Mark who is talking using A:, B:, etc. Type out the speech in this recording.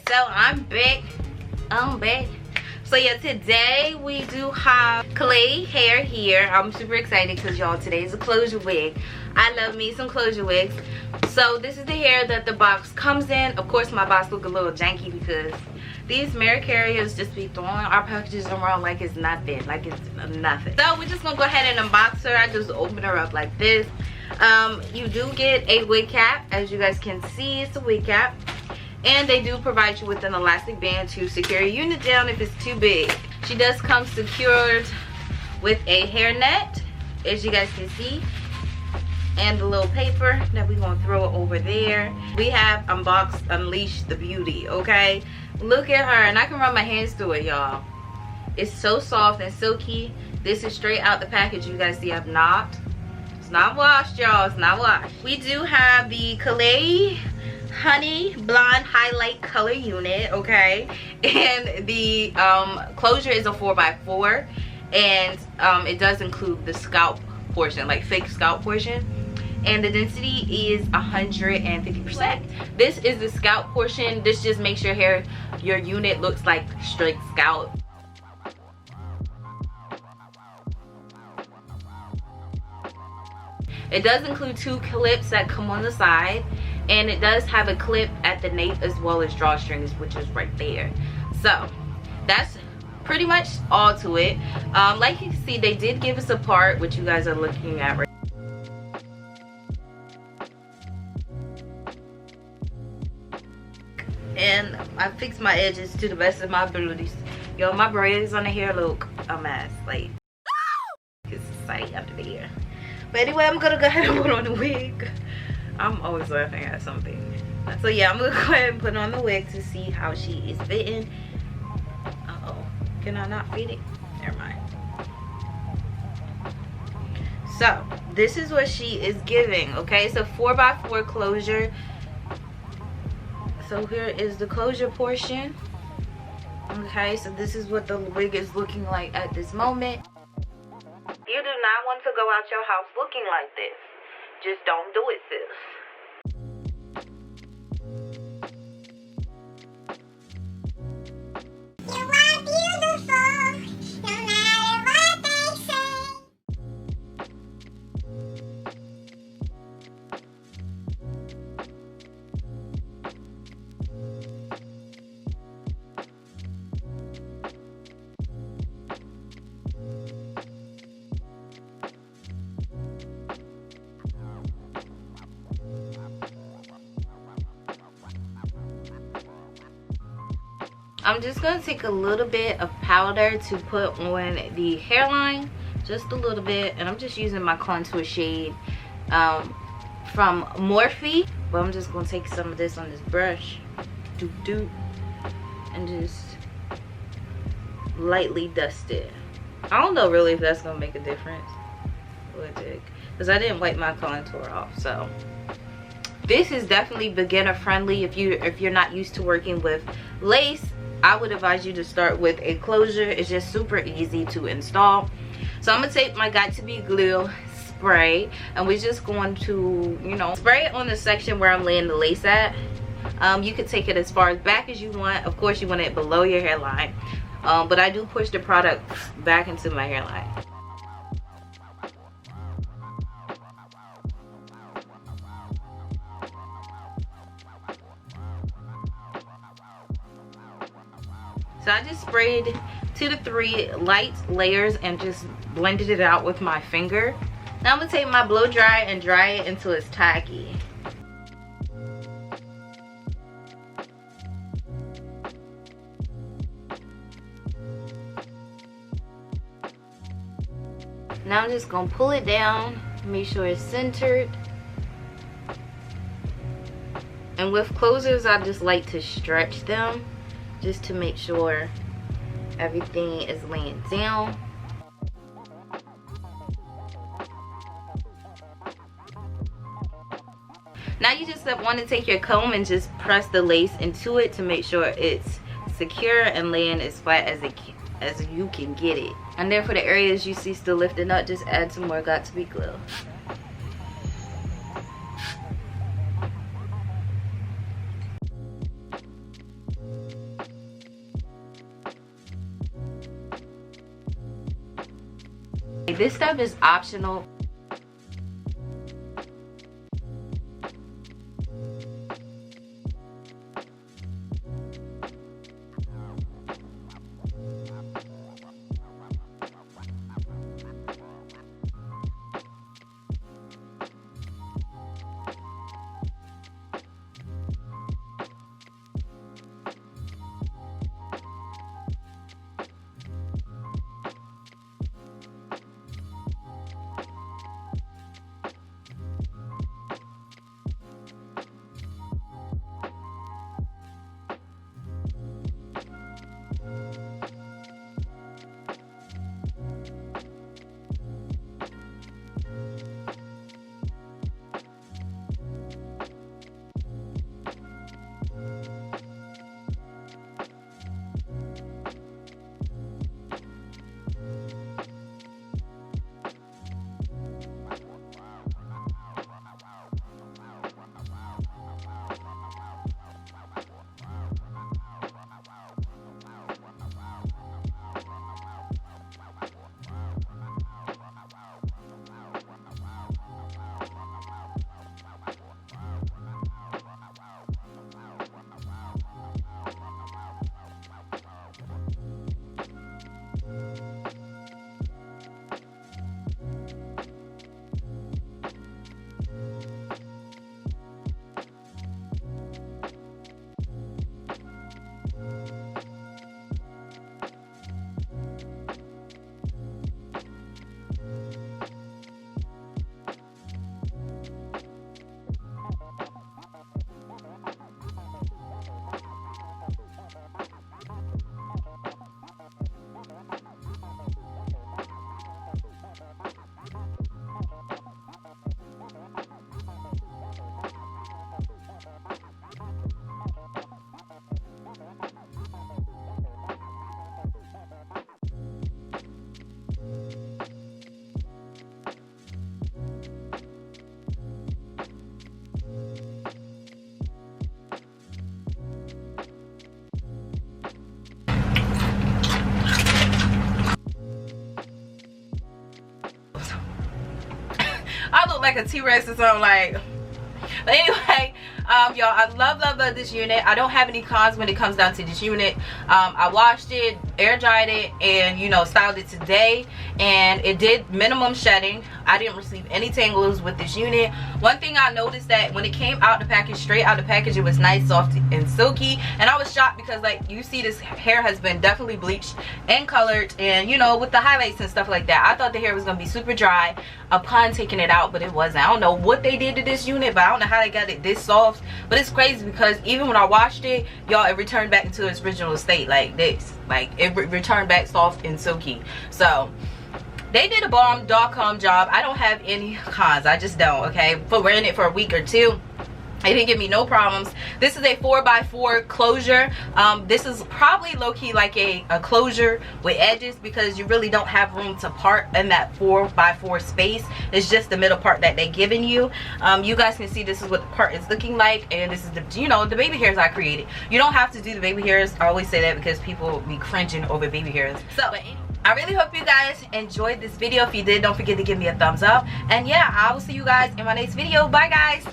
A: So I'm back. So yeah, today we do have Klaiyi hair here. I'm super excited because y'all, today is a closure wig. I love me some closure wigs. So this is the hair that the box comes in. Of course my box look a little janky because these Mary carriers just be throwing our packages around like it's nothing, like it's nothing. So we're just gonna go ahead and unbox her. I just open her up like this. You do get a wig cap. As you guys can see, it's a wig cap. And they do provide you with an elastic band to secure your unit down if it's too big. She does come secured with a hair net, as you guys can see, and the little paper that we're gonna throw over there. We have unboxed Unleash the Beauty, okay? Look at her, and I can run my hands through it, y'all. It's so soft and silky. This is straight out the package. You guys see it's not washed, y'all. It's not washed. We do have the Klaiyi Honey Blonde Highlight Color Unit, okay? And the closure is a 4x4, and it does include the scalp portion, like fake scalp portion. And the density is 150%. This is the scalp portion. This just makes your unit looks like straight scalp. It does include 2 clips that come on the side, and it does have a clip at the nape as well as drawstrings, which is right there. So that's pretty much all to it. Like you can see, they did give us a part, which you guys are looking at right. And I fixed my edges to the best of my abilities. Yo, my braids on the hair look a mess. Like, it's tight under the hair. But anyway, I'm gonna go ahead and put on the wig. I'm always laughing at something. So yeah, I'm gonna go ahead and put on the wig to see how she is fitting. Uh-oh, can I not fit it? Never mind. So this is what she is giving, okay? It's a 4x4 closure. So here is the closure portion. Okay, so this is what the wig is looking like at this moment. You do not want to go out your house looking like this. Just don't do it, sis.
B: You are beautiful, no matter what they say.
A: I'm just going to take a little bit of powder to put on the hairline, just a little bit, and I'm just using my contour shade from Morphe, but I'm just going to take some of this on this brush, and just lightly dust it. I don't know really if that's going to make a difference, because I didn't wipe my contour off. So this is definitely beginner friendly. If you're not used to working with lace, I would advise you to start with a closure. It's just super easy to install. So I'm gonna take my got2b glue spray, and we're just going to, you know, spray it on the section where I'm laying the lace at. You can take it as far as back as you want. Of course you want it below your hairline, but I do push the product back into my hairline. So I just sprayed 2 to 3 light layers and just blended it out with my finger. Now I'm gonna take my blow dry and dry it until it's tacky. Now I'm just gonna pull it down, make sure it's centered. And with closers, I just like to stretch them, just to make sure everything is laying down. Now you just want to take your comb and just press the lace into it to make sure it's secure and laying as flat as you can get it. And then for the areas you see still lifting up, just add some more got2b glue. This stuff is optional. I look like a T-Rex or something, like. But anyway, y'all, I love this unit. I don't have any cons when it comes down to this unit. I washed it, air dried it, and you know, styled it today, and it did minimum shedding. I didn't receive any tangles with this unit. One thing I noticed that when it came out the package, straight out the package, it was nice, soft, and silky. And I was shocked because, like, you see this hair has been definitely bleached and colored, and you know, with the highlights and stuff like that. I thought the hair was gonna be super dry upon taking it out, but it wasn't. I don't know what they did to this unit, but I don't know how they got it this soft. But it's crazy because even when I washed it, y'all, it returned back into its original state like this. Like, it returned back soft and silky. So they did a bomb.com job. I don't have any cons. I just don't, okay? For wearing it for a week or two, it didn't give me no problems. This is a 4x4 closure. This is probably low-key like a closure with edges because you really don't have room to part in that 4x4 space. It's just the middle part that they're giving you. You guys can see this is what the part is looking like, and this is the, you know, the baby hairs I created. You don't have to do the baby hairs. I always say that because people be cringing over baby hairs. So, but anyway, I really hope you guys enjoyed this video. If you did, don't forget to give me a thumbs up. And yeah, I will see you guys in my next video. Bye, guys.